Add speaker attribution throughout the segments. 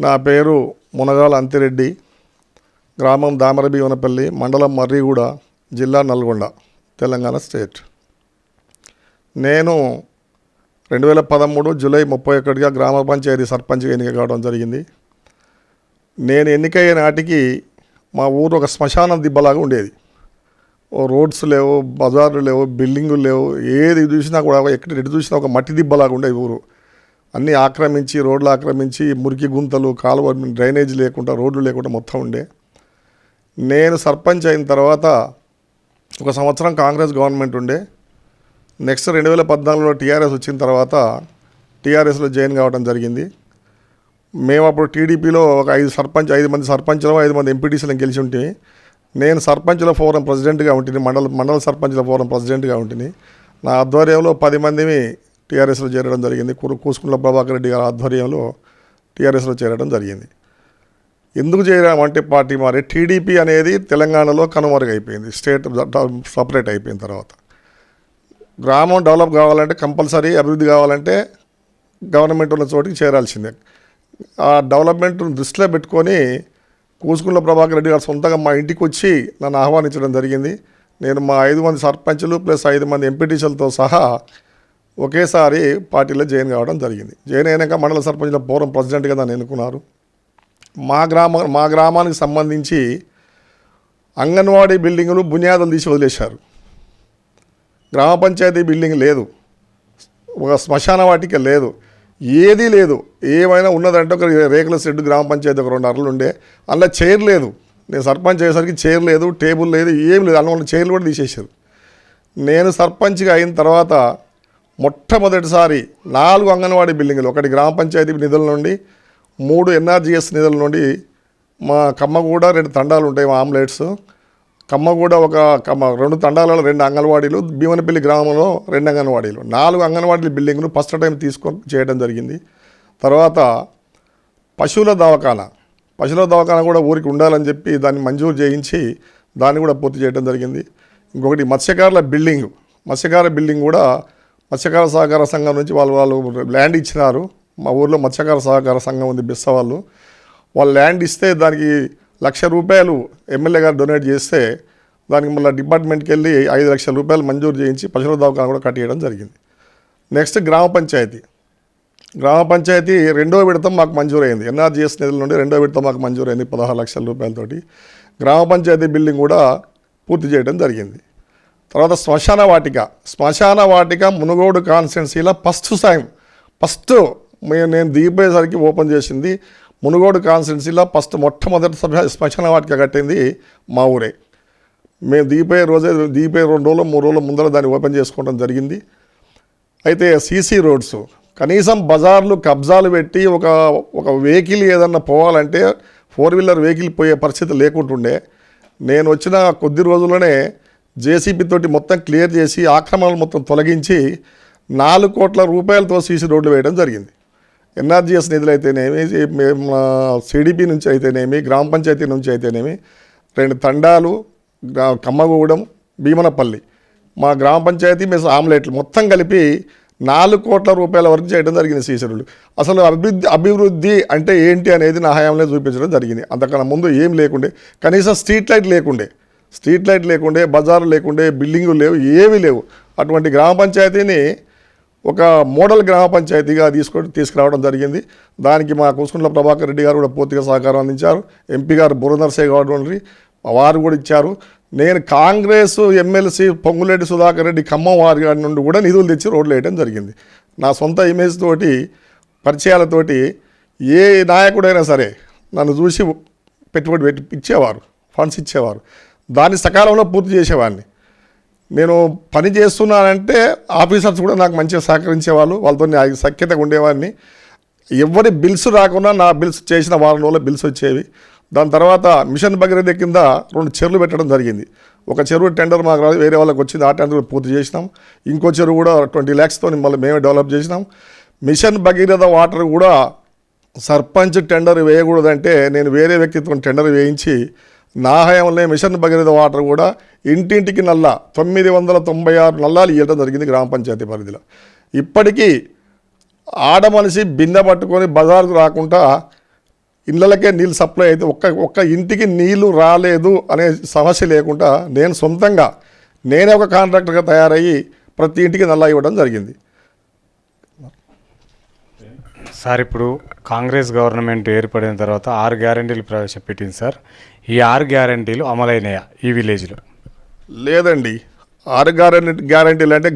Speaker 1: నా పేరు మునగాల అంతిరెడ్డి, గ్రామం దామరభీవనపల్లి, మండలం మర్రిగూడ, జిల్లా నల్గొండ, తెలంగాణ స్టేట్. నేను 2013 జూలై 31గా గ్రామ పంచాయతీ సర్పంచ్గా ఎన్నిక కావడం జరిగింది. నేను ఎన్నికయ్యే నాటికి మా ఊరు ఒక శ్మశానం దిబ్బలాగా ఉండేది. రోడ్స్ లేవు, బజార్లు లేవు, బిల్డింగులు లేవు, ఏది చూసినా కూడా ఎటు చూసినా ఒక మట్టి దిబ్బలాగా ఉండేది ఊరు. అన్నీ ఆక్రమించి, రోడ్లు ఆక్రమించి, మురికి గుంతలు, కాలువ, డ్రైనేజ్ లేకుండా, రోడ్లు లేకుండా మొత్తం ఉండే. నేను సర్పంచ్ అయిన తర్వాత 1 సంవత్సరం కాంగ్రెస్ గవర్నమెంట్ ఉండే. నెక్స్ట్ 2014లో టీఆర్ఎస్ వచ్చిన తర్వాత టీఆర్ఎస్లో జాయిన్ కావడం జరిగింది. మేము అప్పుడు టీడీపీలో ఒక 5 మంది సర్పంచ్లు, 5 మంది ఎంపీటీసీలను గెలిచి ఉంటే, నేను సర్పంచ్ల ఫోరం ప్రెసిడెంట్గా ఉంటుంది, మండల సర్పంచ్ల ఫోరం ప్రెసిడెంట్గా ఉంటుంది. నా ఆధ్వర్యంలో 10 మందిని టీఆర్ఎస్లో చేరడం జరిగింది. కూసుకుంట్ల ప్రభాకర్ రెడ్డి గారి ఆధ్వర్యంలో టీఆర్ఎస్లో చేరడం జరిగింది. ఎందుకు చేరామంటే పార్టీ మారి టీడీపీ అనేది తెలంగాణలో కనుమరుగైపోయింది. స్టేట్ సపరేట్ అయిపోయిన తర్వాత గ్రామం డెవలప్ కావాలంటే, కంపల్సరీ అభివృద్ధి కావాలంటే గవర్నమెంట్ ఉన్న చోటికి చేరాల్సిందే. ఆ డెవలప్మెంట్ దృష్టిలో పెట్టుకొని కూసుకుంట్ల ప్రభాకర్ రెడ్డి గారు సొంతంగా మా ఇంటికి వచ్చి నన్ను ఆహ్వానించడం జరిగింది. నేను మా 5 మంది సర్పంచులు ప్లస్ 5 మంది ఎంపీటీసీలతో సహా ఒకేసారి పార్టీలో జాయిన్ కావడం జరిగింది. జాయిన్ అయినాక మండల సర్పంచ్ల ఫోరం ప్రెసిడెంట్గా నన్ను ఎన్నుకున్నారు. మా గ్రామానికి సంబంధించి అంగన్వాడీ బిల్డింగులు బునియాదులు తీసి వదిలేశారు. గ్రామ పంచాయతీ బిల్డింగ్ లేదు, ఒక శ్మశాన వాటిక లేదు, ఏదీ లేదు. ఏమైనా ఉన్నదంటే ఒక రేకుల షెడ్ గ్రామ పంచాయతీ ఒక 2 అరలు ఉండే, అందులో చైర్ లేదు. నేను సర్పంచ్ అయ్యేసరికి చైర్ లేదు, టేబుల్ లేదు, ఏం లేదు. అందులో చైర్లు కూడా తీసేశారు. నేను సర్పంచ్గా అయిన తర్వాత మొట్టమొదటిసారి 4 అంగన్వాడీ బిల్డింగులు, 1 గ్రామ పంచాయతీ నిధుల నుండి, 3 ఎన్ఆర్జీఎస్ నిధుల నుండి, మా కమ్మగూడ 2 తండాలు ఉంటాయి, మా ఆమ్లెట్స్ కమ్మగూడ 2 తండాలలో 2 అంగన్వాడీలు, భీమనపల్లి గ్రామంలో 2 అంగన్వాడీలు, 4 అంగన్వాడీ బిల్డింగ్ను ఫస్ట్ టైం తీసుకొని చేయడం జరిగింది. తర్వాత పశువుల దవాఖానా కూడా ఊరికి ఉండాలని చెప్పి దాన్ని మంజూరు చేయించి దాన్ని కూడా పూర్తి చేయడం జరిగింది. ఇంకొకటి మత్స్యకార బిల్డింగ్ కూడా మత్స్యకార సహకార సంఘం నుంచి వాళ్ళు ల్యాండ్ ఇచ్చినారు. మా ఊర్లో మత్స్యకార సహకార సంఘం ఉంది, బిస్స వాళ్ళు ల్యాండ్ ఇస్తే దానికి ₹1,00,000 ఎమ్మెల్యే గారు డొనేట్ చేస్తే దానికి మళ్ళీ డిపార్ట్మెంట్కి వెళ్ళి ₹5,00,000 మంజూరు చేయించి పశువుల దవాఖానా కూడా కట్టేయడం జరిగింది. నెక్స్ట్ గ్రామ పంచాయతీ 2వ విడత మాకు మంజూరైంది. ఎన్ఆర్జీఎస్ నిధుల నుండి 2వ విడత మాకు మంజూరైంది ₹16,00,000 గ్రామ పంచాయతీ బిల్డింగ్ కూడా పూర్తి చేయడం జరిగింది. తర్వాత శ్మశాన వాటిక మునుగోడు కాన్స్టిట్యున్సీలో ఫస్ట్ నేను దిగిపోయేసరికి ఓపెన్ చేసింది మునుగోడు కాన్స్టిట్యున్సీలో మొట్టమొదటి శ్మశాన వాటిక కట్టింది మా ఊరే. మేము దిగిపోయే 2 రోజులు 3 రోజుల ముందర దాన్ని ఓపెన్ చేసుకోవడం జరిగింది. అయితే సీసీ రోడ్స్, కనీసం బజార్లు కబ్జాలు పెట్టి ఒక వెహికల్ ఏదన్నా పోవాలంటే 4 వీలర్ వెహికల్ పోయే పరిస్థితి లేకుంటుండే. నేను వచ్చిన కొద్ది రోజుల్లోనే జేసీబీ తోటి మొత్తం క్లియర్ చేసి ఆక్రమణలు మొత్తం తొలగించి ₹4 కోట్లతో సీసీ రోడ్లు వేయడం జరిగింది. ఎన్ఆర్జీఎస్ నిధులు అయితేనేమి, సిడిపి నుంచి అయితేనేమి, గ్రామ పంచాయతీ నుంచి అయితేనేమి, 2 తండాలు, కమ్మగూడెం, భీమనపల్లి, మా గ్రామ పంచాయతీ మేము ఆమ్లెట్లు మొత్తం కలిపి ₹4 కోట్ల వరకు చేయడం జరిగింది సీసీ రోడ్లు. అసలు అభివృద్ధి అంటే ఏంటి అనేది నా హయాంలో చూపించడం జరిగింది. అంతకన్నా ముందు ఏం లేకుండే, కనీసం స్ట్రీట్ లైట్ లేకుండే, బజారు లేకుండే, బిల్డింగులు లేవు, ఏమీ లేవు. అటువంటి గ్రామ పంచాయతీని ఒక మోడల్ గ్రామ పంచాయతీగా తీసుకురావడం జరిగింది. దానికి మా కూసుకుంట్ల ప్రభాకర్ రెడ్డి గారు కూడా పూర్తిగా సహకారం అందించారు. ఎంపీ గారు బురనర్సే గౌడ్ వారు కూడా ఇచ్చారు. నేను కాంగ్రెస్ ఎమ్మెల్సీ పొంగులేటి సుధాకర్ రెడ్డి ఖమ్మం వారి గారి నుండి కూడా నిధులు తెచ్చి రోడ్లు వేయడం జరిగింది. నా సొంత ఇమేజ్ తోటి, పరిచయాలతోటి ఏ నాయకుడైనా సరే నన్ను చూసి పెట్టుబడి ఇచ్చేవారు, ఫండ్స్ ఇచ్చేవారు. దాన్ని సకాలంలో పూర్తి చేసేవాడిని. నేను పని చేస్తున్నానంటే ఆఫీసర్స్ కూడా నాకు మంచిగా సహకరించేవాళ్ళు, వాళ్ళతో సఖ్యతగా ఉండేవాడిని. ఎవరి బిల్స్ రాకుండా నా బిల్స్ చేసిన వారం రోజుల బిల్స్ వచ్చేవి. దాని తర్వాత మిషన్ భగీరథ కింద 2 చెరువులు పెట్టడం జరిగింది. ఒక చెరువు టెండర్ మాకు రాదు, వేరే వాళ్ళకి వచ్చింది, ఆ టెండర్ పూర్తి చేసినాం. ఇంకో చెరువు కూడా 20 lakhsతో మళ్ళీ మేమే డెవలప్ చేసినాం. మిషన్ భగీరథ వాటర్ కూడా సర్పంచ్ టెండర్ వేయకూడదంటే నేను వేరే వ్యక్తితో టెండర్ వేయించి నా హయాంలో మిషన్ భగీరథ వాటర్ కూడా ఇంటింటికి 996 నల్లాలు ఇవ్వడం జరిగింది గ్రామ పంచాయతీ పరిధిలో. ఇప్పటికీ ఆడమనిషి బిందె పట్టుకొని బజార్కు రాకుండా ఇళ్ళకే నీళ్ళు సప్లై అయితే ఒక్క ఇంటికి నీళ్లు రాలేదు అనే సమస్య లేకుండా నేను సొంతంగా నేనే ఒక కాంట్రాక్టర్గా తయారయ్యి ప్రతి ఇంటికి నల్లా ఇవ్వడం జరిగింది.
Speaker 2: సార్, ఇప్పుడు కాంగ్రెస్ గవర్నమెంట్ ఏర్పడిన తర్వాత 6 గ్యారంటీలు ప్రవేశపెట్టింది సార్. ఈ 6 గ్యారంటీలు అమలైనయా ఈ విలేజ్లో?
Speaker 1: లేదండి. 6 గ్యారంటీలు అంటే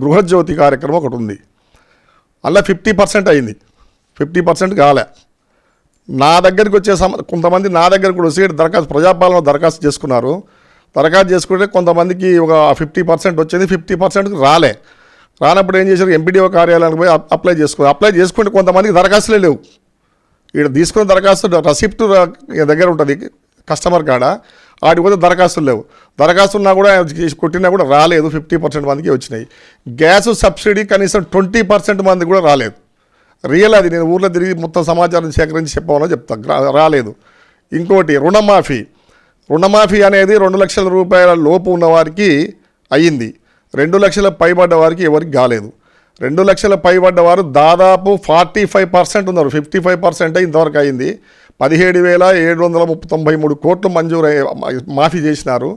Speaker 1: గృహజ్యోతి కార్యక్రమం ఒకటి ఉంది. అలా 50% అయింది, 50% కాలే. నా దగ్గరికి వచ్చే కొంతమంది నా దగ్గరకు కూడా వచ్చి ప్రజాపాలన దరఖాస్తు చేసుకున్నారు. దరఖాస్తు చేసుకుంటే కొంతమందికి ఒక 50% వచ్చింది, 50% రానప్పుడు ఏం చేశారు, ఎంపీడీఓ కార్యాలయానికి పోయి అప్లై చేసుకుంటే కొంతమందికి దరఖాస్తులే లేవు. ఇక్కడ తీసుకున్న దరఖాస్తు రసిప్ట్ దగ్గర ఉంటుంది కస్టమర్ కాడ, వాటికి పోతే దరఖాస్తులు లేవు. దరఖాస్తు ఉన్నా కూడా కొట్టినా కూడా రాలేదు, 50% మందికి వచ్చినాయి. గ్యాస్ సబ్సిడీ కనీసం 20% మంది కూడా రాలేదు. రియల్ అది, నేను ఊర్లో తిరిగి మొత్తం సమాచారం సేకరించి చెప్పాలని చెప్తాను, రాలేదు. ఇంకోటి రుణమాఫీ అనేది 2 లక్షల రూపాయల లోపు ఉన్నవారికి అయ్యింది. 2 లక్షల పైబడ్డ వారికి ఎవరికి కాలేదు. 2 లక్షల పైబడ్డవారు దాదాపు 45% ఉన్నారు, 55% ఇంతవరకు అయింది. 17,793 కోట్లు మంజూరు మాఫీ చేసినారు.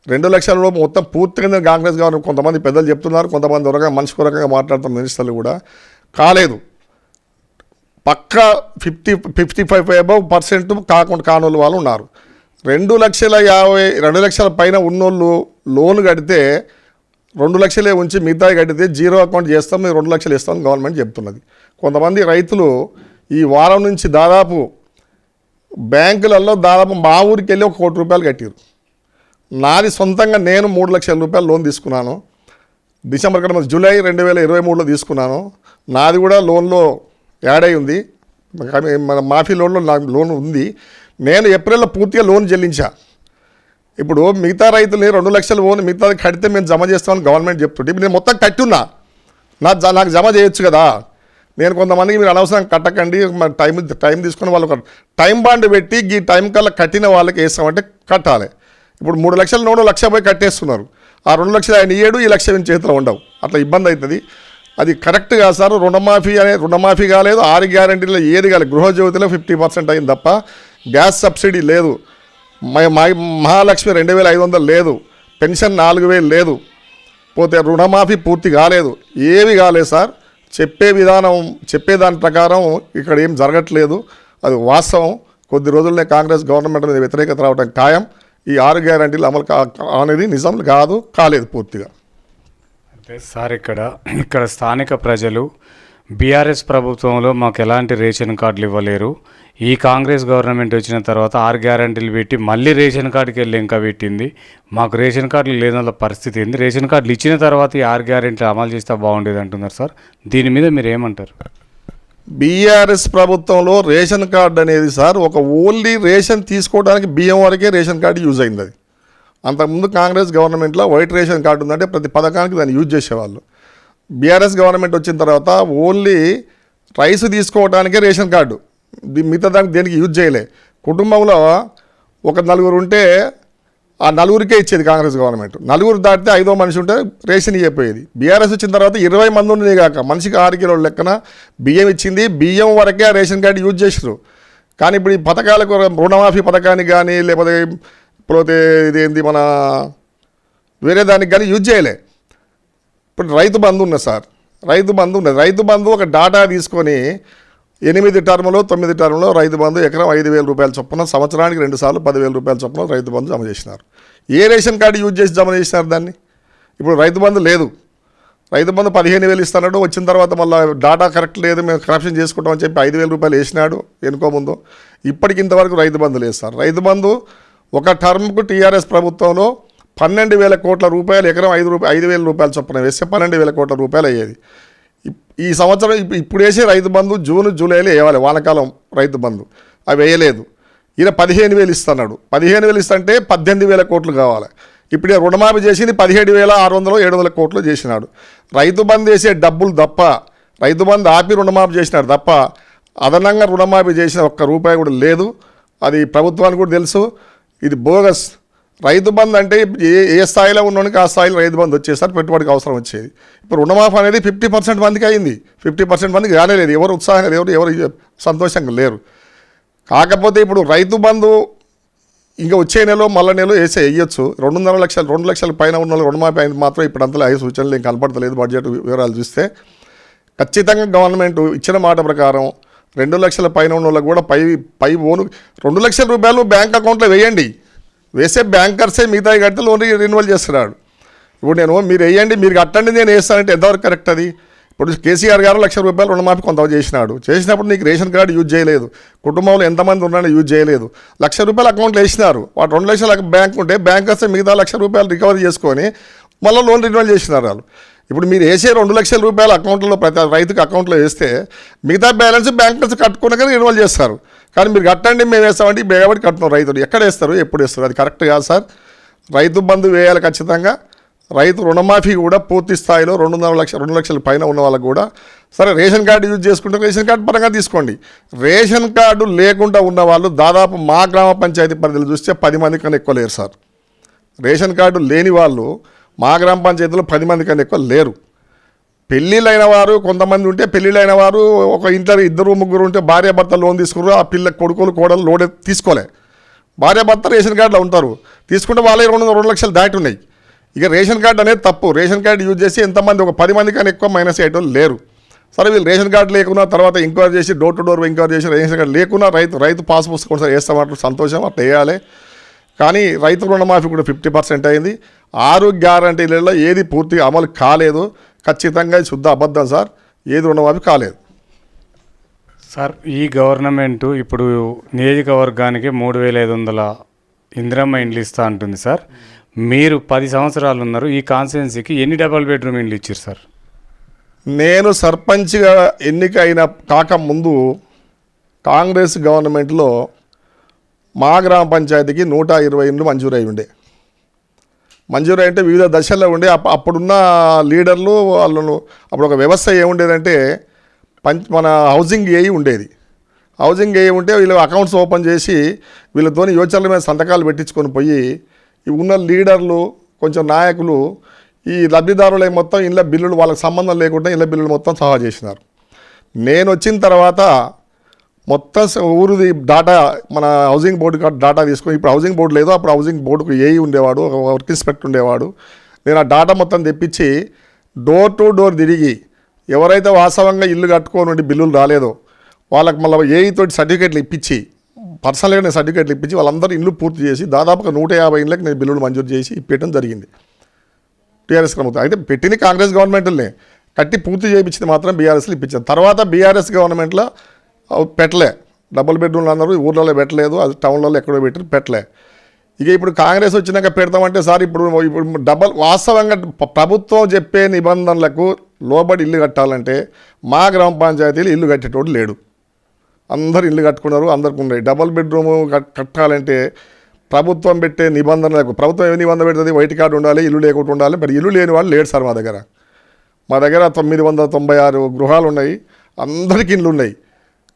Speaker 1: 2 లక్షల లోపు మొత్తం పూర్తిగా కాంగ్రెస్ గవర్నమెంట్, కొంతమంది పెద్దలు చెప్తున్నారు, కొంతమంది మనిషి రకంగా మాట్లాడుతున్న మినిస్టర్లు కూడా కాలేదు. పక్కా 55% కానోళ్ళు వాళ్ళు ఉన్నారు. 2 లక్షల పైన ఉన్నోళ్ళు లోన్ కడితే 2 లక్షలే ఉంచి మిగతా కడితే జీరో అకౌంట్ చేస్తాం, మేము 2 లక్షలు ఇస్తాం గవర్నమెంట్ చెప్తున్నది. కొంతమంది రైతులు ఈ వారం నుంచి దాదాపు బ్యాంకులలో మా ఊరికి వెళ్ళి 1 కోటి రూపాయలు కట్టారు. నాది సొంతంగా నేను 3 లక్షల రూపాయలు లోన్ తీసుకున్నాను. డిసెంబర్ జూలై 2023లో తీసుకున్నాను. నాది కూడా లోన్లో యాడ్ అయి ఉంది, మన మాఫీ లోన్లో నాకు లోన్ ఉంది. నేను ఏప్రిల్లో పూర్తిగా లోన్ చెల్లించా. ఇప్పుడు మిగతా రైతులని 2 లక్షల లోన్ మిగతాది కడితే మేము జమ చేస్తామని గవర్నమెంట్ చెప్తుంటే ఇప్పుడు నేను మొత్తం కట్టున్నా, నాకు జమ చేయొచ్చు కదా. నేను కొంతమందికి మీరు అనవసరం కట్టకండి, టైం తీసుకుని వాళ్ళు టైం బాండ్ పెట్టి ఈ టైం కల్లా కట్టిన వాళ్ళకి వేస్తామంటే కట్టాలి. ఇప్పుడు 3 లక్షల లోన్ 1 లక్ష పోయి కట్టేస్తున్నారు. ఆ 2 లక్షలు ఆయన ఇయ్యడు, ఈ లక్ష చేతిలో ఉండవు, అట్లా ఇబ్బంది అవుతుంది. అది కరెక్ట్ కాదు సార్. రుణమాఫీ కాలేదు, 6 గ్యారంటీలో ఏది కాలేదు. గృహజ్యోతిలో 50% అయింది తప్ప గ్యాస్ సబ్సిడీ లేదు, మహాలక్ష్మి 2,500 లేదు, పెన్షన్ 4,000 లేదు, పోతే రుణమాఫీ పూర్తి కాలేదు, ఏవి కాలేదు సార్. చెప్పేదాని ప్రకారం ఇక్కడ ఏం జరగట్లేదు, అది వాస్తవం. కొద్ది రోజులనే కాంగ్రెస్ గవర్నమెంట్ మీద వ్యతిరేకత రావడం ఖాయం. ఈ 6 గ్యారంటీలు అమలు అనేది నిజం కాలేదు పూర్తిగా.
Speaker 2: అంటే సార్, ఇక్కడ స్థానిక ప్రజలు బీఆర్ఎస్ ప్రభుత్వంలో మాకు ఎలాంటి రేషన్ కార్డులు ఇవ్వలేరు, ఈ కాంగ్రెస్ గవర్నమెంట్ వచ్చిన తర్వాత 6 గ్యారంటీలు పెట్టి మళ్ళీ రేషన్ కార్డుకి వెళ్ళి ఇంకా పెట్టింది, మాకు రేషన్ కార్డులు లేదన్న పరిస్థితి ఏంది, రేషన్ కార్డులు ఇచ్చిన తర్వాత ఈ 6 గ్యారంటీలు అమలు చేస్తే బాగుండేది అంటున్నారు సార్. దీని మీద మీరు ఏమంటారు?
Speaker 1: బీఆర్ఎస్ ప్రభుత్వంలో రేషన్ కార్డు అనేది సార్ ఒక ఓన్లీ రేషన్ తీసుకోవడానికి బియ్యం వరకే రేషన్ కార్డు యూజ్ అయింది. అది అంతకుముందు కాంగ్రెస్ గవర్నమెంట్లో వైట్ రేషన్ కార్డు ఉందంటే ప్రతి పథకానికి దాన్ని యూజ్ చేసేవాళ్ళు. బీఆర్ఎస్ గవర్నమెంట్ వచ్చిన తర్వాత ఓన్లీ రైస్ తీసుకోవడానికే రేషన్ కార్డు, మిగతా దానికి దేనికి యూజ్ చేయలే. కుటుంబంలో ఒక 4 ఉంటే ఆ 4కే ఇచ్చేది కాంగ్రెస్ గవర్నమెంట్. 4 దాటితే 5వ మనిషి ఉంటే రేషన్ ఇవ్వకపోయేది. బీఆర్ఎస్ వచ్చిన తర్వాత 20 మంది ఉండేది కాక మనిషికి 6 కిలోల లెక్కన బియ్యం ఇచ్చింది. బియ్యం వరకే ఆ రేషన్ కార్డు యూజ్ చేసారు. కానీ ఇప్పుడు ఈ పథకాలకు రుణమాఫీ పథకానికి కానీ లేకపోతే ఇదేంది మన వేరే దానికి కానీ యూజ్ చేయలే. ఇప్పుడు రైతు బంధు ఉన్నది సార్, రైతు బంధు ఒక డాటా తీసుకొని 8 టర్ములో 9 టర్ములో రైతు బంధు ఎకరం 5,000 రూపాయల చొప్పున సంవత్సరానికి 2 సార్లు 10,000 రూపాయల చొప్పున రైతు బంధు జమ చేసినారు. ఏ రేషన్ కార్డు యూజ్ చేసి జమ చేసినారు దాన్ని? ఇప్పుడు రైతు బంధు లేదు. రైతు బంధు 15,000 ఇస్తున్నాడు, వచ్చిన తర్వాత మళ్ళీ డాటా కరెక్ట్ లేదు, మేము కరప్షన్ చేసుకుంటామని చెప్పి 5,000 రూపాయలు వేసినాడు ఎనుకో ముందు. ఇప్పటికి ఇంతవరకు రైతు బంధు లేదు సార్. రైతు బంధు ఒక టర్మ్కు టీఆర్ఎస్ ప్రభుత్వంలో 12,000 కోట్ల రూపాయలు ఎకరం 5,000 రూపాయల చొప్పున వేస్తే 12,000 కోట్ల రూపాయలు అయ్యేది. ఈ సంవత్సరం ఇప్పుడు వేసే రైతు బంధు జూన్ జూలైలో వేయాలి, వానాకాలం రైతు బంధు, అవి వేయలేదు. ఈయన 15,000 ఇస్తున్నాడు. 15,000 ఇస్తుంటే 18,000 కోట్లు కావాలి. ఇప్పుడు రుణమాఫీ చేసింది 17,600 700 కోట్లు చేసినాడు. రైతు బంధు వేసే డబ్బులు తప్ప, రైతు బంధు ఆపి రుణమాఫీ చేసినాడు తప్ప అదనంగా రుణమాఫీ చేసిన ఒక్క రూపాయి కూడా లేదు. అది ప్రభుత్వానికి కూడా తెలుసు. ఇది బోగస్. రైతు బంధు అంటే ఏ స్థాయిలో ఉన్నోనికి ఆ స్థాయిలో రైతు బంధు వచ్చేసరి పెట్టుబడికి అవసరం వచ్చేది. ఇప్పుడు రుణమాఫీ అనేది 50% మందికి అయింది, 50% మందికి కాలేదు. ఎవరు ఉత్సాహంగా లేరు, ఎవరు సంతోషంగా లేరు. కాకపోతే ఇప్పుడు రైతు బంధు ఇంకా వచ్చే నెలలో మళ్ళీ నెలలో వేయచ్చు. 2 లక్షల పైన ఉన్న వాళ్ళు రుణమాఫీ అయింది మాత్రం ఇప్పుడు అంతలో అయ్యే సూచనలు ఇంకా కనపడతలేదు. బడ్జెట్ వివరాలు చూస్తే ఖచ్చితంగా గవర్నమెంట్ ఇచ్చిన మాట ప్రకారం 2 లక్షల పైన ఉన్న వాళ్ళకి కూడా పై ఓను 2 లక్షల రూపాయలు బ్యాంక్ అకౌంట్లో వేయండి. వేసే బ్యాంకర్సే మిగతా కడితే లోన్ రెన్యువల్ చేస్తున్నాడు. ఇప్పుడు మీరు వేయండి, మీరు కట్టండి, నేను వేస్తానంటే ఎంతవరకు కరెక్ట్ అది? ఇప్పుడు కేసీఆర్ గారు 1 లక్ష రూపాయలు రుణమాఫీ కొంత చేసినప్పుడు నీకు రేషన్ కార్డు యూజ్ చేయలేదు, కుటుంబంలో ఎంతమంది ఉన్నారో యూజ్ చేయలేదు, 1 లక్ష రూపాయలు అకౌంట్లో వేసినారు. వాడు 2 లక్షల బ్యాంక్ ఉంటే బ్యాంకర్స్ మిగతా 1 లక్ష రూపాయలు రికవరీ చేసుకొని మళ్ళీ లోన్ రెన్యువల్ చేసినారు వాళ్ళు. ఇప్పుడు మీరు వేసే 2 లక్షల రూపాయలు అకౌంట్లో ప్రతి రైతుకి అకౌంట్లో వేస్తే మిగతా బ్యాలెన్స్ బ్యాంకర్స్ కట్టుకున్నాక రెన్యువల్ చేస్తారు. కానీ మీరు కట్టండి మేము వేస్తామంటే బేగబడి కట్టున్నాం. రైతులు ఎక్కడ వేస్తారు, ఎప్పుడు వేస్తారు? అది కరెక్ట్ కాదు సార్. రైతు బంధు వేయాలి ఖచ్చితంగా. రైతు రుణమాఫీ కూడా పూర్తి స్థాయిలో 2 లక్షల పైన ఉన్న వాళ్ళకు కూడా సరే రేషన్ కార్డు యూజ్ చేసుకుంటే రేషన్ కార్డు పరంగా తీసుకోండి. రేషన్ కార్డు లేకుండా ఉన్న వాళ్ళు దాదాపు మా గ్రామ పంచాయతీ పరిధిలో చూస్తే 10 మంది కన్నా ఎక్కువ లేరు సార్. రేషన్ కార్డు లేని వాళ్ళు మా గ్రామ పంచాయతీలో 10 మంది కన్నా ఎక్కువ లేరు. పెళ్ళిళ్ళైన వారు కొంతమంది ఉంటే పెళ్ళిళ్ళైన వారు ఒక ఇంట్లో 2-3 ఉంటే భార్యాభర్త లోన్ తీసుకున్నారు. ఆ పిల్ల కొడుకులు కోడలు లోన్ తీసుకోలే. భార్యాభర్త రేషన్ కార్డులో ఉంటారు, తీసుకుంటే వాళ్ళే 2 లక్షలు దాటి ఉన్నాయి. ఇక రేషన్ కార్డు అనేది తప్పు. రేషన్ కార్డు యూజ్ చేసి ఎంతమంది ఒక 10 మంది కన్నా ఎక్కువ మైనస్ అయ్యేటోళ్ళు లేరు. సరే వీళ్ళు రేషన్ కార్డు లేకున్నా తర్వాత ఎంక్వైరీ చేసి డోర్ టు డోర్ ఎంక్వైరీ చేసి రేషన్ కార్డు లేకున్నా రైతు పాస్ పుస్తకం సార్ వేస్తామంటారు, సంతోషం, అట్లా వేయాలి. కానీ రైతు రుణమాఫీ కూడా 50% అయింది. 6 గ్యారంటీలలో ఏది పూర్తిగా అమలు కాలేదు. ఖచ్చితంగా శుద్ధ అబద్ధం సార్, ఏది రుణమాఫీ కాలేదు
Speaker 2: సార్. ఈ గవర్నమెంట్ ఇప్పుడు నియోజకవర్గానికి 3,500 ఇందిరమ్మ ఇండ్లు ఇస్తా అంటుంది సార్. మీరు 10 సంవత్సరాలు ఉన్నారు, ఈ కాన్స్టిట్యున్సీకి ఎన్ని డబల్ బెడ్రూమ్ ఇండ్లు ఇచ్చారు సార్?
Speaker 1: నేను సర్పంచ్గా ఎన్నికైన కాకముందు కాంగ్రెస్ గవర్నమెంట్లో మా గ్రామ పంచాయతీకి 120 ఇండ్లు మంజూరై ఉండే. మంజూరు అంటే వివిధ దశల్లో ఉండే. అప్పుడున్న లీడర్లు వాళ్ళను అప్పుడు ఒక వ్యవస్థ ఏముండేదంటే మన హౌసింగ్ ఏఈ ఉండేది. హౌసింగ్ ఏఈ ఉంటే వీళ్ళు అకౌంట్స్ ఓపెన్ చేసి వీళ్ళతోని యోచనల మీద సంతకాలు పెట్టించుకొని పోయి ఉన్న లీడర్లు కొంచెం నాయకులు ఈ లబ్ధిదారుల మొత్తం ఇళ్ళ బిల్లులు వాళ్ళకి సంబంధం లేకుండా ఇళ్ళ బిల్లులు మొత్తం సహా చేసినారు. నేను వచ్చిన తర్వాత మొత్తం ఊరిది డాటా మన హౌసింగ్ బోర్డు డాటా తీసుకొని, ఇప్పుడు హౌసింగ్ బోర్డు లేదు, అప్పుడు హౌసింగ్ బోర్డుకు ఏఈ ఉండేవాడు, ఒక వర్క్ ఇన్స్పెక్టర్ ఉండేవాడు. నేను ఆ డాటా మొత్తం తెప్పించి డోర్ టు డోర్ తిరిగి ఎవరైతే వాస్తవంగా ఇల్లు కట్టుకోనుండి బిల్లులు రాలేదో వాళ్ళకి మళ్ళీ ఏఈ తోటి సర్టిఫికేట్లు ఇప్పించి, పర్సనల్గా నేను సర్టిఫికేట్లు ఇప్పించి వాళ్ళందరూ ఇల్లు పూర్తి చేసి దాదాపుగా 150 ఇళ్ళకి నేను బిల్లులు మంజూరు చేసి ఇప్పించడం జరిగింది టీఆర్ఎస్ ప్రభుత్వం. అయితే పెట్టిన కాంగ్రెస్ గవర్నమెంట్లనే కట్టి పూర్తి చేయించింది మాత్రం బీఆర్ఎస్లో ఇప్పించారు. తర్వాత బీఆర్ఎస్ గవర్నమెంట్లో పెట్టలే, డబుల్ బెడ్రూమ్లు అందరూ ఊర్లలో పెట్టలేదు, అది టౌన్లలో ఎక్కడో పెట్టలే. ఇక ఇప్పుడు కాంగ్రెస్ వచ్చినాక పెడతామంటే సార్ ఇప్పుడు వాస్తవంగా ప్రభుత్వం చెప్పే నిబంధనలకు లోబడి ఇల్లు కట్టాలంటే మా గ్రామ పంచాయతీలు ఇల్లు కట్టేటోడు లేడు. అందరు ఇల్లు కట్టుకున్నారు, అందరికి ఉన్నాయి. డబుల్ బెడ్రూమ్ కట్టాలంటే ప్రభుత్వం పెట్టే నిబంధనలకు ప్రభుత్వం ఏ నిబంధన పెడుతుంది? వైట్ కార్డు ఉండాలి, ఇల్లు లేకుండా ఉండాలి. మరి ఇల్లు లేని వాళ్ళు లేడు సార్ మా దగ్గర. 996 గృహాలు ఉన్నాయి, అందరికీ ఇల్లు ఉన్నాయి.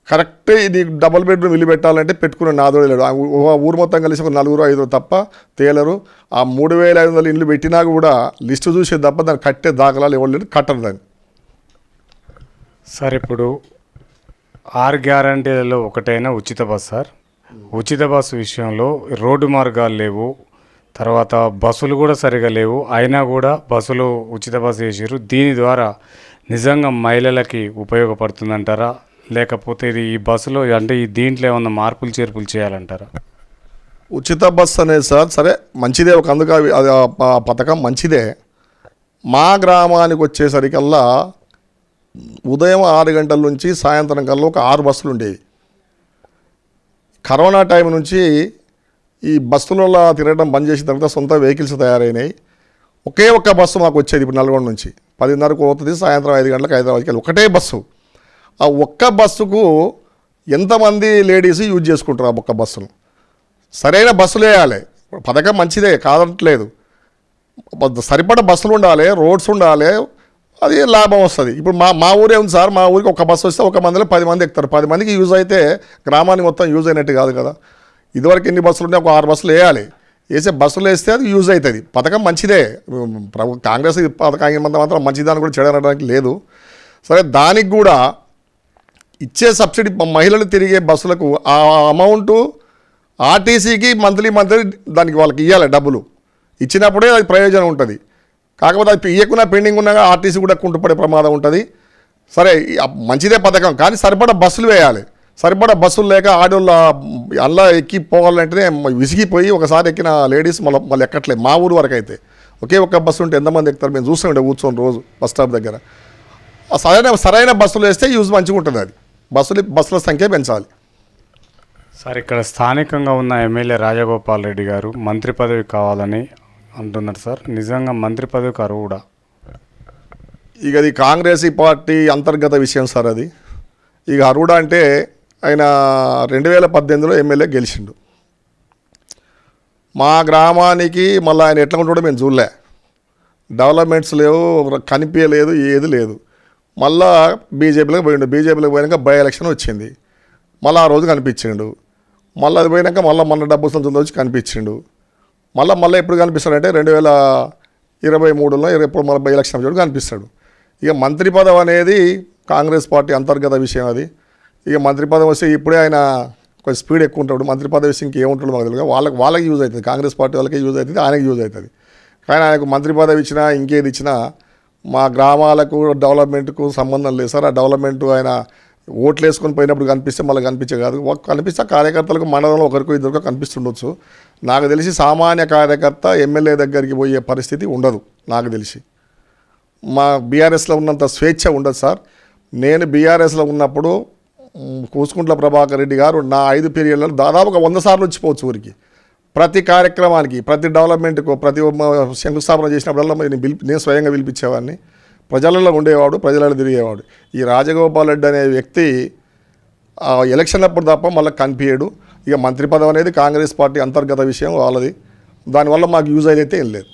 Speaker 1: కరెక్టే ఇది డబుల్ బెడ్రూమ్ ఇల్లు పెట్టాలంటే పెట్టుకున్న నాదో లేడు. ఊరు మొత్తం కలిసి ఒక 4-5 తప్ప తేలరు. ఆ 3,500 ఇల్లు పెట్టినా కూడా లిస్టు చూసే తప్ప దాన్ని కట్టే దాఖలాలు ఎవరు లేదు, కట్టరు దాన్ని.
Speaker 2: సార్ ఇప్పుడు 6 గ్యారంటీలలో ఒకటైన ఉచిత బస్ సార్. ఉచిత బస్సు విషయంలో రోడ్డు మార్గాలు లేవు, తర్వాత బస్సులు కూడా సరిగా లేవు, అయినా కూడా బస్సులు ఉచిత బస్సు చేసారు. దీని ద్వారా నిజంగా మహిళలకి ఉపయోగపడుతుందంటారా, లేకపోతే ఇది ఈ బస్సులో అంటే ఈ దీంట్లో ఏమన్నా మార్పులు చేర్పులు చేయాలంటారా?
Speaker 1: ఉచిత బస్సు అనేది సార్ సరే మంచిదే, ఒక అందుకు అది ఆ పథకం మంచిదే. మా గ్రామానికి వచ్చేసరికల్లా ఉదయం 6 గంటల నుంచి సాయంత్రం కల్లా ఒక 6 బస్సులు ఉండేవి. కరోనా టైం నుంచి ఈ బస్సులలో తిరగడం బంద్ చేసిన తర్వాత సొంత వెహికల్స్ తయారైనాయి. ఒకే ఒక్క బస్సు మాకు వచ్చేది ఇప్పుడు నల్గొండ నుంచి 10:30కు పోతుంది, సాయంత్రం 5 గంటలకు హైదరాబాద్కి వెళ్ళి ఒకటే బస్సు. ఆ ఒక్క బస్సుకు ఎంతమంది లేడీస్ యూజ్ చేసుకుంటారు? ఆ ఒక్క బస్సును సరైన బస్సులు వేయాలి. పథకం మంచిదే కాదట్లేదు, సరిపడ బస్సులు ఉండాలి, రోడ్స్ ఉండాలి, అది లాభం వస్తుంది. ఇప్పుడు మా ఊరే ఉంది సార్, మా ఊరికి ఒక బస్సు వస్తే ఒక మందిలో 10 మంది ఎక్కుతారు. 10 మందికి యూజ్ అయితే గ్రామానికి మొత్తం యూజ్ అయినట్టు కాదు కదా. ఇదివరకు ఎన్ని బస్సులు ఉంటే ఒక 6 బస్సులు వేయాలి, వేసే బస్సులు వేస్తే అది యూజ్ అవుతుంది. పథకం మంచిదే, కాంగ్రెస్ పథకం మాత్రం మంచిదాన్ని కూడా చెడనడానికి లేదు. సరే దానికి కూడా ఇచ్చే సబ్సిడీ మహిళలు తిరిగే బస్సులకు ఆ అమౌంట్ ఆర్టీసీకి మంత్లీ దానికి వాళ్ళకి ఇవ్వాలి డబ్బులు. ఇచ్చినప్పుడే అది ప్రయోజనం ఉంటుంది. కాకపోతే అది ఇవ్వకుండా పెండింగ్ ఉన్నాగా ఆర్టీసీ కూడా కుంటుపడే ప్రమాదం ఉంటుంది. సరే మంచిదే పథకం, కానీ సరిపడా బస్సులు వేయాలి. సరిపడా బస్సులు లేక ఆడోళ్ళు అల్లా ఎక్కి పోవాలంటేనే విసిగిపోయి ఒకసారి ఎక్కిన లేడీస్ మళ్ళీ ఎక్కట్లేదు. మా ఊరు వరకు అయితే ఒకే ఒక్క బస్సు ఉంటే ఎంతమంది ఎక్కుతారు? మేము చూస్తుండే కూర్చొని రోజు బస్ స్టాప్ దగ్గర. సరైన బస్సులు వేస్తే యూజ్ మంచిగా ఉంటుంది. అది బస్సుల సంఖ్య పెంచాలి.
Speaker 2: సార్, ఇక్కడ స్థానికంగా ఉన్న ఎమ్మెల్యే రాజగోపాల్ రెడ్డి గారు మంత్రి పదవి కావాలని అంటున్నారు సార్. నిజంగా మంత్రి పదవికి అర్హుడా?
Speaker 1: ఇక అది కాంగ్రెస్ పార్టీ అంతర్గత విషయం సార్. అది ఇక అర్హుడా అంటే ఆయన 2018లో ఎమ్మెల్యే గెలిచిండు. మా గ్రామానికి మళ్ళీ ఆయన ఎట్లా ఉంటాడో మేము చూడలే. డెవలప్మెంట్స్ లేవు, కనిపించలేదు, ఏది లేదు. మళ్ళా బీజేపీలోకి పోయిండు. బీజేపీలోకి పోయాక బై ఎలక్షన్ వచ్చింది. మళ్ళీ ఆ రోజు కనిపించిండు. మళ్ళీ అది పోయినాక మొన్న డబ్బు సంచులతో వచ్చి కనిపించిండు. మళ్ళీ ఎప్పుడు కనిపిస్తాడంటే 2023లో ఎప్పుడు మళ్ళీ బై ఎలక్షన్ వచ్చి కనిపిస్తాడు. ఇక మంత్రి పదవి అనేది కాంగ్రెస్ పార్టీ అంతర్గత విషయం. అది ఇక మంత్రి పదవి వస్తే ఇప్పుడే ఆయన కొంచెం స్పీడ్ ఎక్కువ ఉంటాడు. మంత్రి పదవి వస్తే ఇంకేముంటాడు మాకు తెలియదు. వాళ్ళకి యూజ్ అవుతుంది, కాంగ్రెస్ పార్టీ వాళ్ళకి యూజ్ అవుతుంది, ఆయనకి యూజ్ అవుతుంది. కానీ ఆయనకు మంత్రి పదవి ఇచ్చినా ఇంకేది ఇచ్చినా మా గ్రామాలకు డెవలప్మెంట్కు సంబంధం లేదు సార్. ఆ డెవలప్మెంట్ ఆయన ఓట్లు వేసుకొని పోయినప్పుడు కనిపిస్తే మళ్ళీ కనిపించే కాదు. కనిపిస్తే కార్యకర్తలకు మండలంలో ఒకరికో ఇద్దరికో కనిపిస్తుండొచ్చు. నాకు తెలిసి సామాన్య కార్యకర్త ఎమ్మెల్యే దగ్గరికి పోయే పరిస్థితి ఉండదు. నాకు తెలిసి మా బీఆర్ఎస్లో ఉన్నంత స్వేచ్ఛ ఉండదు సార్. నేను బీఆర్ఎస్లో ఉన్నప్పుడు కూసుకుంట్ల ప్రభాకర్ రెడ్డి గారు నా 5 పీరియడ్లలో దాదాపుగా 100 సార్లు వచ్చిపోవచ్చు ఊరికి. ప్రతి కార్యక్రమానికి, ప్రతి డెవలప్మెంట్కు, ప్రతి శంకుస్థాపన చేసినప్పుడల్లా నేను స్వయంగా పిలిపించేవాడిని. ప్రజలలో ఉండేవాడు, ప్రజలలో తిరిగేవాడు. ఈ రాజగోపాల్ రెడ్డి అనే వ్యక్తి ఎలక్షన్లప్పుడు తప్ప మళ్ళీ కనిపించాడు. ఇక మంత్రి పదవి అనేది కాంగ్రెస్ పార్టీ అంతర్గత విషయం వాళ్ళది. దానివల్ల మాకు యూజ్ అయితే ఏం లేదు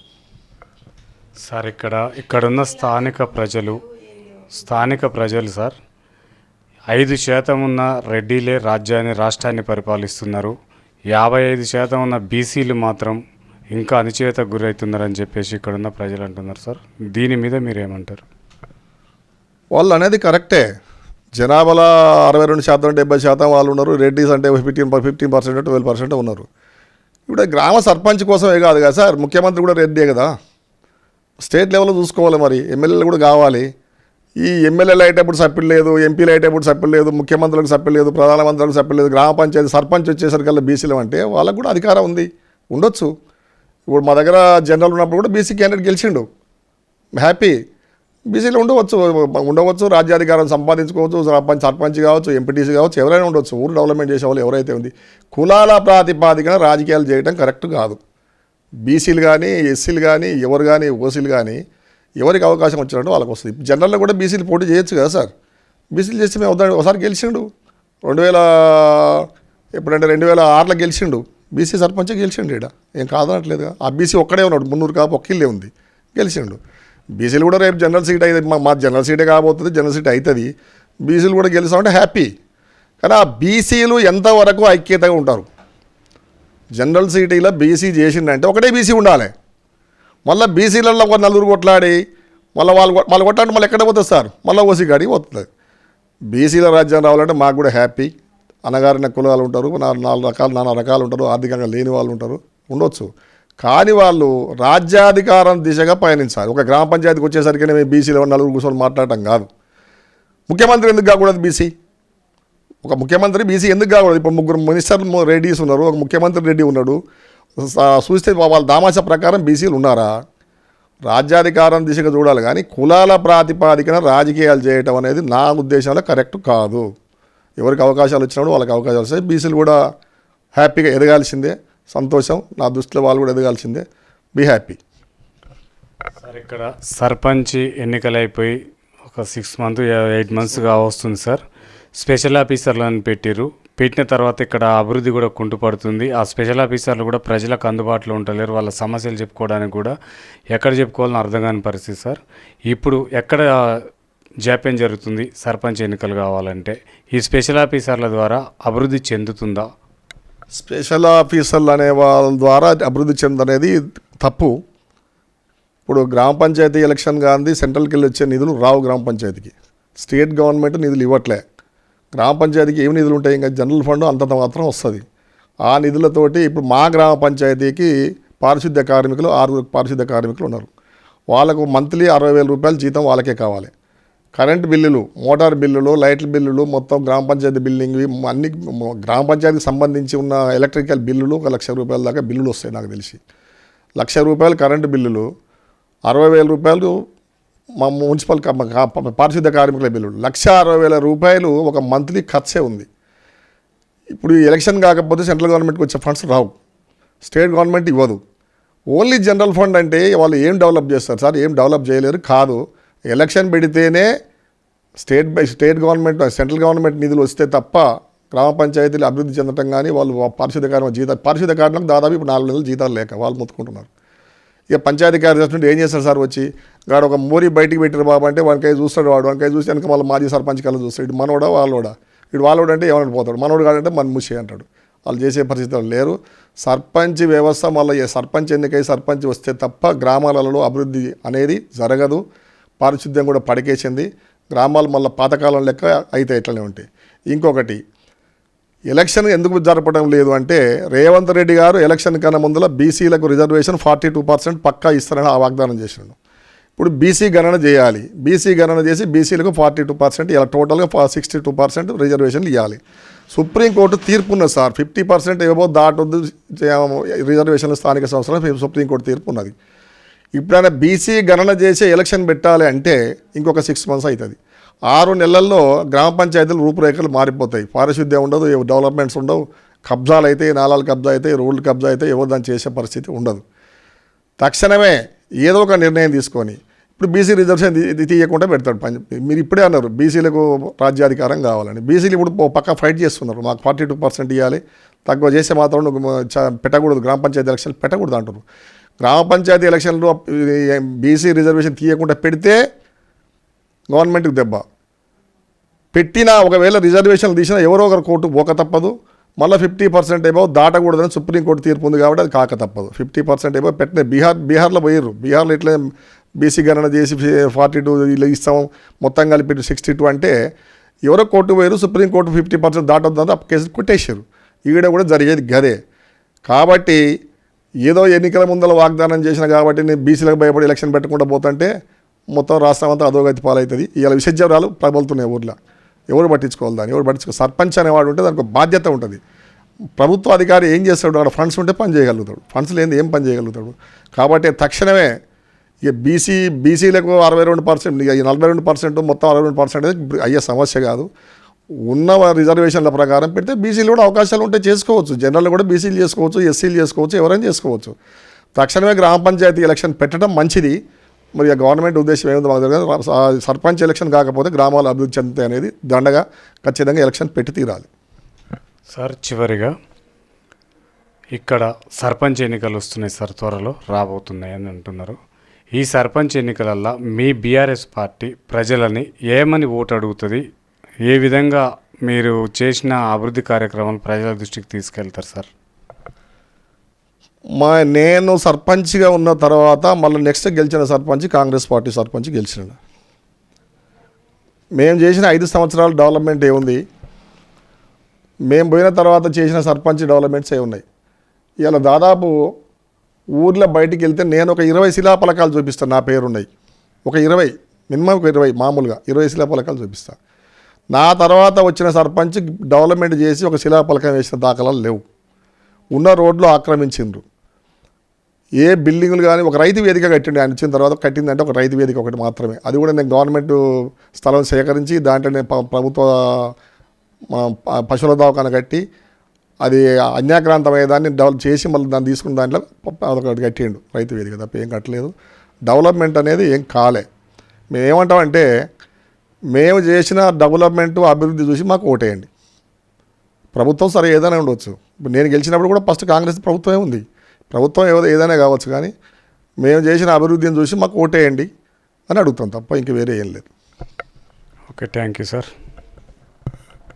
Speaker 2: సార్. ఇక్కడున్న స్థానిక ప్రజలు సార్ 5% ఉన్న రెడ్డిలే రాష్ట్రాన్ని పరిపాలిస్తున్నారు. 55% ఉన్న బీసీలు మాత్రం ఇంకా అణచివేతకు గురవుతున్నారని చెప్పేసి ఇక్కడున్న ప్రజలు అంటున్నారు సార్. దీని మీద మీరేమంటారు?
Speaker 1: వాళ్ళు అనేది కరెక్టే. జనాభాలో 62%, 70% వాళ్ళు ఉన్నారు. రెడ్డిస్ అంటే 15%, 12% ఉన్నారు. ఇప్పుడు గ్రామ సర్పంచ్ కోసమే కాదు కదా సార్, ముఖ్యమంత్రి కూడా రెడ్డే కదా. స్టేట్ లెవెల్లో చూసుకోవాలి. మరి ఎమ్మెల్యేలు కూడా కావాలి. ఈ ఎమ్మెల్యేలు అయ్యేటప్పుడు సభ్యులు లేదు, ఎంపీలు అయ్యేటప్పుడు సభ్యులు లేదు, ముఖ్యమంత్రులకు సభ్యులు లేదు, ప్రధానమంత్రులకు సభ్యులు లేదు, గ్రామ పంచాయతీ సర్పంచ్ వచ్చేసరికల్లా బీసీలు అంటే వాళ్ళకు కూడా అధికారం ఉంది, ఉండొచ్చు. ఇప్పుడు మా దగ్గర జనరల్ ఉన్నప్పుడు కూడా బీసీ క్యాండిడేట్ గెలిచిండు, హ్యాపీ. బీసీలో ఉండవచ్చు, రాజ్యాధికారం సంపాదించుకోవచ్చు, సర్పంచ్ కావచ్చు, ఎంపీటీసీ కావచ్చు, ఎవరైనా ఉండొచ్చు. ఊరు డెవలప్మెంట్ చేసే వాళ్ళు ఎవరైతే ఉంది. కులాల ప్రాతిపాదికన రాజకీయాలు చేయడం కరెక్ట్ కాదు. బీసీలు కానీ, ఎస్సీలు కానీ, ఎవరు కానీ, ఓసీలు కానీ ఎవరికి అవకాశం వచ్చినట్టు వాళ్ళకి వస్తుంది. జనరల్లో కూడా బీసీలు పోటీ చేయొచ్చు కదా సార్. బీసీలు చేస్తే మేము ఒకసారి గెలిచిండు. 2006లో గెలిచిండు. బీసీ సర్పంచ్ గెలిచిండు. ఇక్కడ ఏం కాదనట్లేదుగా. ఆ బీసీ ఒక్కడే ఉన్నాడు, 300 కాపు ఒక్కిల్లే ఉంది, గెలిచిండు. బీసీలు కూడా రేపు జనరల్ సీట్ అవుతుంది. మా జనరల్ సీటే కాబోతుంది, జనరల్ సీట్ అవుతుంది. బీసీలు కూడా గెలిచామంటే హ్యాపీ. కానీ ఆ బీసీలు ఎంతవరకు ఐక్యతగా ఉంటారు? జనరల్ సీటీలో బీసీ చేసిండంటే ఒకటే బీసీ ఉండాలి. మళ్ళీ బీసీలలో ఒక 4 కొట్లాడి వాళ్ళు కొట్లాడి మళ్ళీ ఎక్కడ పోతుంది సార్? మళ్ళీ ఓసీ కాడికి పోతుంది. బీసీల రాజ్యం రావాలంటే మాకు కూడా హ్యాపీ. అనగారిన కులాలు ఉంటారు, 4 రకాలు ఉంటారు, ఆర్థికంగా లేని వాళ్ళు ఉంటారు, ఉండొచ్చు. కానీ వాళ్ళు రాజ్యాధికారం దిశగా పయనించాలి. ఒక గ్రామ పంచాయతీకి వచ్చేసరికి మేము బీసీలో 4 కూర్చొని మాట్లాడటం కాదు. ముఖ్యమంత్రి ఎందుకు కాకూడదు బీసీ? ఒక ముఖ్యమంత్రి బీసీ ఎందుకు కాకూడదు? ఇప్పుడు 3 మినిస్టర్లు రెడ్డిస్ ఉన్నారు, ఒక ముఖ్యమంత్రి రెడ్డి ఉన్నాడు. చూస్తే వాళ్ళ దామాష ప్రకారం బీసీలు ఉన్నారా? రాజ్యాధికారం దిశగా చూడాలి. కానీ కులాల ప్రాతిపాదికన రాజకీయాలు చేయటం అనేది నా ఉద్దేశంలో కరెక్ట్ కాదు. ఎవరికి అవకాశాలు వచ్చినప్పుడు వాళ్ళకి అవకాశాలు వస్తాయి. బీసీలు కూడా హ్యాపీగా ఎదగాల్సిందే, సంతోషం. నా దృష్టిలో వాళ్ళు కూడా ఎదగాల్సిందే. Be happy.
Speaker 2: సార్, ఇక్కడ సర్పంచ్ ఎన్నికలు అయిపోయి ఒక 8 మంత్స్గా వస్తుంది సార్. స్పెషల్ ఆఫీసర్లను పెట్టిన తర్వాత ఇక్కడ అభివృద్ధి కూడా కుంటుపడుతుంది. ఆ స్పెషల్ ఆఫీసర్లు కూడా ప్రజలకు అందుబాటులో ఉండలేరు. వాళ్ళ సమస్యలు చెప్పుకోవడానికి కూడా ఎక్కడ చెప్పుకోవాలని అర్థం కాని పరిస్థితి సార్. ఇప్పుడు ఎక్కడ జాప్యం జరుగుతుంది సర్పంచ్ ఎన్నికలు కావాలంటే? ఈ స్పెషల్ ఆఫీసర్ల ద్వారా అభివృద్ధి చెందుతుందా?
Speaker 1: స్పెషల్ ఆఫీసర్లు అనే వాళ్ళ ద్వారా అభివృద్ధి చెందనేది తప్పు. ఇప్పుడు గ్రామ పంచాయతీ ఎలక్షన్ కానీ సెంట్రల్కి వెళ్ళి వచ్చే నిధులు రావు గ్రామ పంచాయతీకి. స్టేట్ గవర్నమెంట్ నిధులు ఇవ్వట్లే. గ్రామ పంచాయతీకి ఏమి నిధులు ఉంటాయి, ఇంకా జనరల్ ఫండ్ అంతంత మాత్రం వస్తుంది. ఆ నిధులతోటి ఇప్పుడు మా గ్రామ పంచాయతీకి పారిశుద్ధ్య కార్మికులు 6 పారిశుద్ధ్య కార్మికులు ఉన్నారు. వాళ్ళకు మంత్లీ 60,000 రూపాయలు జీతం వాళ్ళకే కావాలి. కరెంటు బిల్లులు, మోటార్ బిల్లులు, లైట్ల బిల్లులు, మొత్తం గ్రామ పంచాయతీ బిల్డింగ్ అన్ని గ్రామ పంచాయతీకి సంబంధించి ఉన్న ఎలక్ట్రికల్ బిల్లులు 1,00,000 రూపాయల దాకా బిల్లులు వస్తాయి. నాకు తెలిసి 1,00,000 రూపాయలు కరెంటు బిల్లులు, 60,000 రూపాయలు మా మున్సిపల్ పారిశుద్ధ్య కార్మికుల బిల్లులు, 1,60,000 రూపాయలు ఒక మంత్లీ ఖర్చే ఉంది. ఇప్పుడు ఈ ఎలక్షన్ కాకపోతే సెంట్రల్ గవర్నమెంట్కి వచ్చే ఫండ్స్ రావు, స్టేట్ గవర్నమెంట్ ఇవ్వదు. ఓన్లీ జనరల్ ఫండ్ అంటే వాళ్ళు ఏం డెవలప్ చేస్తారు సార్? ఏం డెవలప్ చేయలేరు. కాదు, ఎలక్షన్ పెడితేనే స్టేట్ గవర్నమెంట్ సెంట్రల్ గవర్నమెంట్ నిధులు వస్తే తప్ప గ్రామ పంచాయతీలు అభివృద్ధి చెందటం కానీ వాళ్ళు పారిశుద్ధ్య కార్మికుల పారిశుద్ధ్య కార్మికులకు దాదాపు ఇప్పుడు 4 నెలలు జీతాలు లేక వాళ్ళు మొత్తుకుంటున్నారు. ఇక పంచాయతీ కార్యదర్శి ఏం చేస్తారు సార్? వచ్చి గాడు ఒక మోరీ బయటికి పెట్టారు బాబు అంటే వానికై చూస్తాడు, వానికై చూసి వెనక మళ్ళీ మాజీ సర్పంచ్ కల్లా చూస్తాడు. ఇటు మనోడా వాళ్ళోడా, ఇటు వాళ్ళోడు అంటే ఏమైనా పోతాడు, మనోడు కాదంటే మన ముషి అంటాడు. వాళ్ళు చేసే పరిస్థితులు లేరు. సర్పంచ్ వ్యవస్థ మళ్ళీ సర్పంచ్ ఎన్నికై సర్పంచ్ వస్తే తప్ప గ్రామాలలో అభివృద్ధి అనేది జరగదు. పారిశుద్ధ్యం కూడా పడికేసింది. గ్రామాలు మళ్ళీ పాతకాలం లెక్క అయితే ఇట్లనే ఉంటాయి. ఇంకొకటి, ఎలక్షన్ ఎందుకు జరపడం లేదు అంటే రేవంత్ రెడ్డి గారు ఎలక్షన్ కన్నా ముందులో బీసీలకు రిజర్వేషన్ 42% పక్కా ఇస్తారని ఆ వాగ్దానం చేసినాడు. ఇప్పుడు బీసీ గణన చేయాలి. బీసీ గణన చేసి బీసీలకు 42%, ఇలా టోటల్గా 62% రిజర్వేషన్లు ఇవ్వాలి. సుప్రీంకోర్టు తీర్పు ఉన్నది సార్, 50% ఏవో దాటొద్దు రిజర్వేషన్లు స్థానిక సంస్థలు సుప్రీంకోర్టు తీర్పు ఉన్నది. ఇప్పుడైనా బీసీ గణన చేసి ఎలక్షన్ పెట్టాలి అంటే ఇంకొక 6 months అవుతుంది. 6 నెలల్లో గ్రామ పంచాయతీలు రూపురేఖలు మారిపోతాయి. పారిశుద్ధ్యం ఉండదు, డెవలప్మెంట్స్ ఉండవు, కబ్జాలు అయితే, నాలాలు కబ్జా అయితే, రోడ్లు కబ్జా అయితే, ఎవరు దాన్ని చేసే పరిస్థితి ఉండదు. తక్షణమే ఏదో ఒక నిర్ణయం తీసుకొని ఇప్పుడు బీసీ రిజర్వేషన్ తీయకుండా పెడతాడు. మీరు ఇప్పుడే అన్నారు బీసీలకు రాజ్యాధికారం కావాలని. బీసీలు ఇప్పుడు పక్క ఫైట్ చేస్తున్నారు, మాకు 42% ఇవ్వాలి, తక్కువ చేసే మాత్రం పెట్టకూడదు, గ్రామ పంచాయతీ ఎలక్షన్లు పెట్టకూడదు అంటారు. గ్రామ పంచాయతీ ఎలక్షన్లో బీసీ రిజర్వేషన్ తీయకుండా పెడితే గవర్నమెంట్కి దెబ్బ. పెట్టినా ఒకవేళ రిజర్వేషన్లు తీసినా ఎవరో ఒకరు కోర్టు పోక తప్పదు. మళ్ళీ 50% ఏమో దాటకూడదని సుప్రీంకోర్టు తీర్పు ఉంది కాబట్టి అది కాక తప్పదు. 50% ఏమో పెట్టిన బీహార్లో పోయారు. బీహార్లో ఇట్లా బీసీ గణన చేసి 42 ఇలా ఇస్తాం, మొత్తం కలిపి 62 అంటే ఎవరో కోర్టు పోయారు, సుప్రీంకోర్టు 50% దాటొద్దని ఆ కేసు కొట్టేశారు. ఈడ కూడా జరిగేది గదే. కాబట్టి ఏదో ఎన్నికల ముందర వాగ్దానం చేసిన కాబట్టి నేను బీసీలకు భయపడి ఎలక్షన్ పెట్టకుండా పోతుంటే మొత్తం రాష్ట్రం అంతా అధోగతి పాలవుతుంది. ఇలా విషజ్వరాలు ప్రబలుతున్నాయి ఊర్లో. ఎవరు పట్టించుకోవాలి దాన్ని? ఎవరు పట్టించుకో? సర్పంచ్ అనేవాడు ఉంటే దానికి ఒక బాధ్యత ఉంటుంది. ప్రభుత్వ అధికారి ఏం చేస్తాడు? అక్కడ ఫండ్స్ ఉంటే పని చేయగలుగుతాడు, ఫండ్స్ లేని ఏం పని చేయగలుగుతాడు? కాబట్టి తక్షణమే ఇక బీసీలకు 62%, ఇక 42% మొత్తం 62% అనేది అయ్యే సమస్య కాదు. ఉన్న రిజర్వేషన్ల ప్రకారం పెడితే బీసీలు కూడా అవకాశాలు ఉంటే చేసుకోవచ్చు. జనరల్ కూడా బీసీలు చేసుకోవచ్చు, ఎస్సీలు చేసుకోవచ్చు, ఎవరైనా చేసుకోవచ్చు. తక్షణమే గ్రామ పంచాయతీ ఎలక్షన్ పెట్టడం మంచిది. మరి గవర్నమెంట్ ఉద్దేశం ఏముందో మాకు తెలియదు. సర్పంచ్ ఎలక్షన్ కాకపోతే గ్రామాలు అభివృద్ధి చెందుతాయి అనేది దండగా ఖచ్చితంగా ఎలక్షన్ పెట్టి తీరాలి.
Speaker 2: సార్, చివరిగా ఇక్కడ సర్పంచ్ ఎన్నికలు వస్తున్నాయి సార్, త్వరలో రాబోతున్నాయి అని అంటున్నారు. ఈ సర్పంచ్ ఎన్నికలల్లో మీ బీఆర్ఎస్ పార్టీ ప్రజలని ఏమని ఓటు అడుగుతుంది? ఏ విధంగా మీరు చేసిన అభివృద్ధి కార్యక్రమాలు ప్రజల దృష్టికి తీసుకెళ్తారు సార్?
Speaker 1: నేను సర్పంచ్గా ఉన్న తర్వాత మళ్ళీ నెక్స్ట్ గెలిచిన సర్పంచ్ కాంగ్రెస్ పార్టీ సర్పంచ్ గెలిచిన. మేము చేసిన 5 సంవత్సరాల డెవలప్మెంట్ ఏముంది? మేము పోయిన తర్వాత చేసిన సర్పంచ్ డెవలప్మెంట్స్ ఏమున్నాయి? ఇలా దాదాపు ఊర్లో బయటికి వెళ్తే నేను ఒక 20 శిలాపలకాలు చూపిస్తాను, నా పేరున్నాయి. ఒక 20, మినిమం ఒక 20, మామూలుగా 20 శిలాపలకాలు చూపిస్తాను. నా తర్వాత వచ్చిన సర్పంచ్ డెవలప్మెంట్ చేసి ఒక శిలాపలకం వేసిన దాఖలాలు లేవు. ఉన్న రోడ్లు ఆక్రమించిండ్రు. ఏ బిల్డింగులు కానీ, ఒక రైతు వేదిక కట్టిండు ఆయన వచ్చిన తర్వాత. కట్టిందంటే ఒక రైతు వేదిక ఒకటి మాత్రమే. అది కూడా నేను గవర్నమెంట్ స్థలం సేకరించి దాంట్లో నేను ప్రభుత్వ పశువుల దవాఖాన కట్టి అది అన్యాక్రాంతమయ్యే దాన్ని డెవలప్ చేసి మళ్ళీ దాన్ని తీసుకున్న దాంట్లో అదొకటి కట్టిండు రైతు వేదిక, తప్ప ఏం కట్టలేదు. డెవలప్మెంట్ అనేది ఏం కాలే. మేము ఏమంటామంటే మేము చేసిన డెవలప్మెంట్ అభివృద్ధి చూసి మాకు ఓటేయండి. ప్రభుత్వం సరే ఏదైనా ఉండవచ్చు. ఇప్పుడు నేను గెలిచినప్పుడు కూడా ఫస్ట్ కాంగ్రెస్ ప్రభుత్వమే ఉంది. ప్రభుత్వం ఏదైనా కావచ్చు, కానీ మేము చేసిన అభివృద్ధిని చూసి మాకు ఓటేయండి అని అడుగుతాం, తప్ప ఇంక వేరే ఏం లేదు.
Speaker 2: Okay, thank you sir.